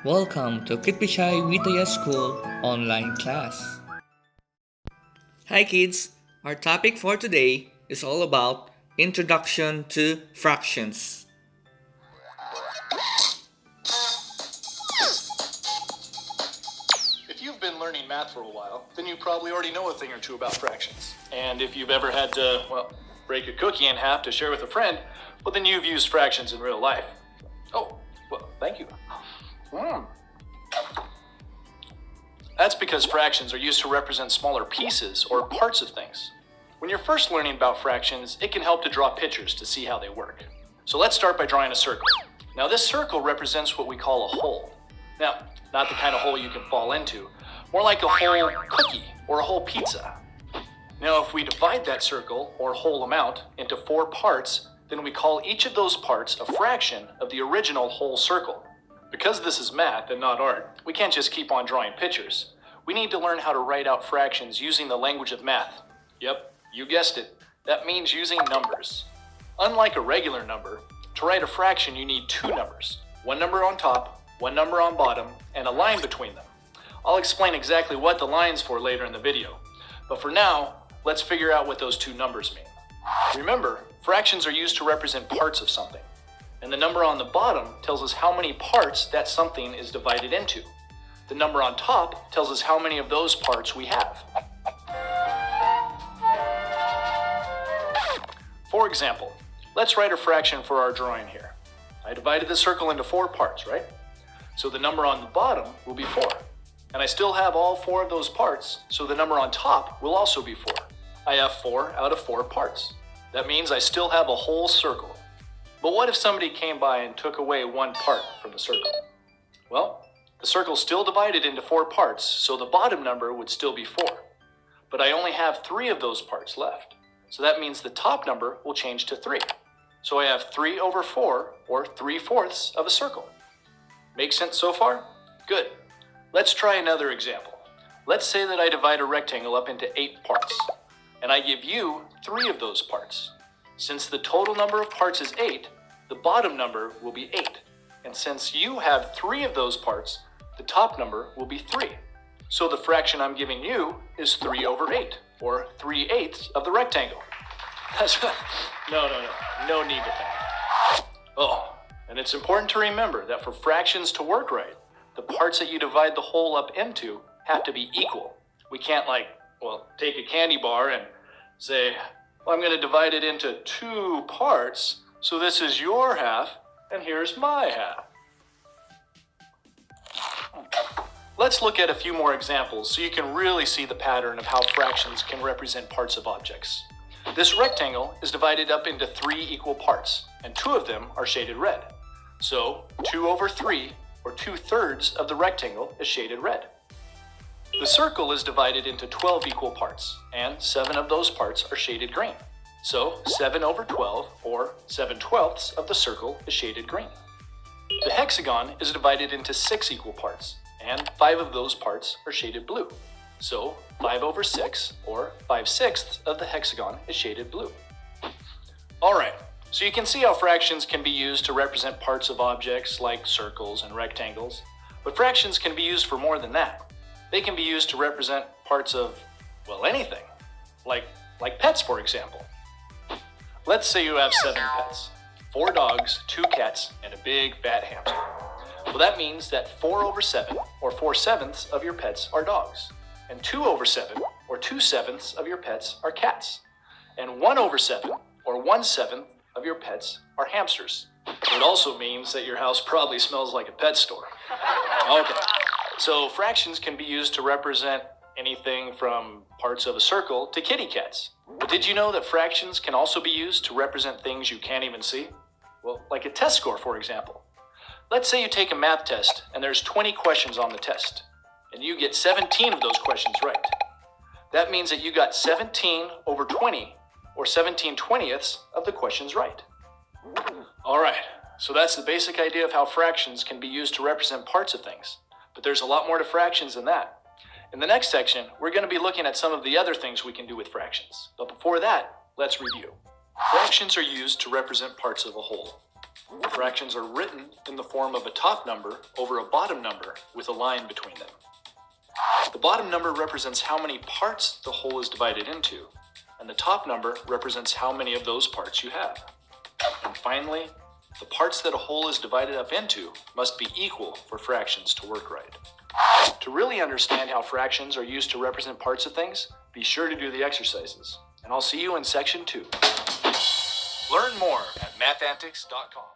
Welcome to Kitpichay Vitaya School online class. Hi kids, our topic for today is all about Introduction to Fractions. If you've been learning math for a while, then you probably already know a thing or two about fractions. And if you've ever had to, break a cookie in half to share with a friend, well, then you've used fractions in real life. Oh, well, thank you. That's because fractions are used to represent smaller pieces or parts of things. When you're first learning about fractions, it can help to draw pictures to see how they work. So let's start by drawing a circle. Now this circle represents what we call a hole. Now, not the kind of hole you can fall into, more like a whole cookie or a whole pizza. Now if we divide that circle or whole amount into 4 parts, then we call each of those parts a fraction of the original whole circle. Because this is math and not art, we can't just keep on drawing pictures. We need to learn how to write out fractions using the language of math. Yep, you guessed it. That means using numbers. Unlike a regular number, to write a fraction you need 2 numbers. One number on top, one number on bottom, and a line between them. I'll explain exactly what the line's for later in the video. But for now, let's figure out what those 2 numbers mean. Remember, fractions are used to represent parts of something. And the number on the bottom tells us how many parts that something is divided into. The number on top tells us how many of those parts we have. For example, let's write a fraction for our drawing here. I divided the circle into 4 parts, right? So the number on the bottom will be 4. And I still have all 4 of those parts, so the number on top will also be 4. I have 4 out of 4 parts. That means I still have a whole circle. But what if somebody came by and took away 1 part from the circle? Well, the circle's still divided into 4 parts, so the bottom number would still be 4. But I only have 3 of those parts left. So that means the top number will change to 3. So I have 3 over 4, or 3/4 of a circle. Make sense so far? Good. Let's try another example. Let's say that I divide a rectangle up into 8 parts, and I give you 3 of those parts. Since the total number of parts is 8, the bottom number will be 8. And since you have 3 of those parts, the top number will be 3. So the fraction I'm giving you is 3 over 8, or 3/8 of the rectangle. No need to think. Oh, and it's important to remember that for fractions to work right, the parts that you divide the whole up into have to be equal. We can't take a candy bar and say, I'm going to divide it into 2 parts, so this is your half, and here's my half. Let's look at a few more examples so you can really see the pattern of how fractions can represent parts of objects. This rectangle is divided up into 3 equal parts, and 2 of them are shaded red. So 2 over 3, or 2/3 of the rectangle, is shaded red. The circle is divided into 12 equal parts, and 7 of those parts are shaded green. So 7 over 12, or 7/12 of the circle, is shaded green. The hexagon is divided into 6 equal parts, and 5 of those parts are shaded blue. So 5 over 6, or 5/6 of the hexagon, is shaded blue. Alright, so you can see how fractions can be used to represent parts of objects like circles and rectangles, but fractions can be used for more than that. They can be used to represent parts of, anything. Like pets, for example. Let's say you have 7 pets. 4 dogs, 2 cats, and a big fat hamster. Well, that means that 4 over 7, or 4/7 of your pets are dogs. And 2 over 7, or 2/7 of your pets are cats. And 1 over 7, or 1/7 of your pets are hamsters. It also means that your house probably smells like a pet store. Okay. So fractions can be used to represent anything from parts of a circle to kitty cats. But did you know that fractions can also be used to represent things you can't even see? Well, like a test score, for example. Let's say you take a math test and there's 20 questions on the test, and you get 17 of those questions right. That means that you got 17 over 20, or 17/20 of the questions right. All right, so that's the basic idea of how fractions can be used to represent parts of things. But there's a lot more to fractions than that. In the next section, we're going to be looking at some of the other things we can do with fractions. But before that, let's review. Fractions are used to represent parts of a whole. Fractions are written in the form of a top number over a bottom number with a line between them. The bottom number represents how many parts the whole is divided into, and the top number represents how many of those parts you have. And finally, the parts that a whole is divided up into must be equal for fractions to work right. To really understand how fractions are used to represent parts of things, be sure to do the exercises. And I'll see you in section 2. Learn more at mathantics.com.